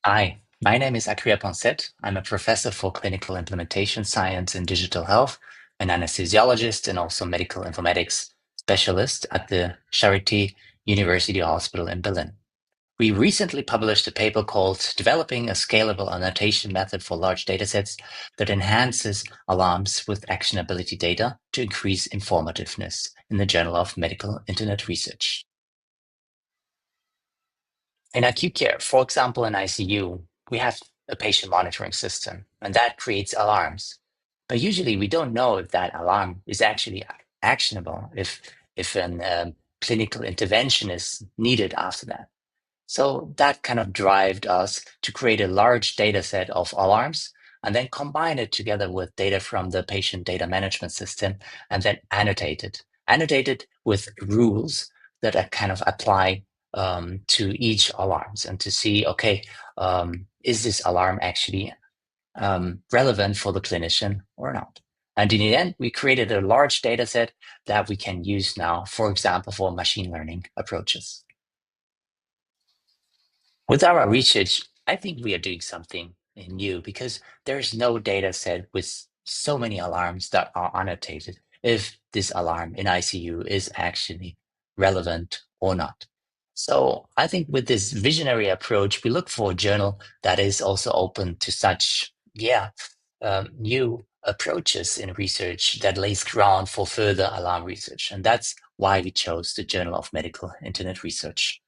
Hi, my name is Akira-Sebastian Poncette. I'm a professor for clinical implementation science and digital health, an anesthesiologist, and also medical informatics specialist at the Charité University Hospital in Berlin. We recently published a paper called Developing a Scalable Annotation Method for Large Datasets that enhances alarms with actionability data to increase informativeness in the Journal of Medical Internet Research. In acute care, for example, in ICU, we have a patient monitoring system, and that creates alarms. But usually, we don't know if that alarm is actually actionable, if an clinical intervention is needed after that. So that kind of drove us to create a large data set of alarms and then combine it together with data from the patient data management system and then annotate it with rules that are kind of apply to each alarms and to see, okay, is this alarm actually relevant for the clinician or not? And in the end, we created a large data set that we can use now, for example, for machine learning approaches. With our research, I think we are doing something new because there's no data set with so many alarms that are annotated if this alarm in ICU is actually relevant or not. So I think with this visionary approach, we look for a journal that is also open to such, new approaches in research that lays ground for further alarm research. And that's why we chose the Journal of Medical Internet Research.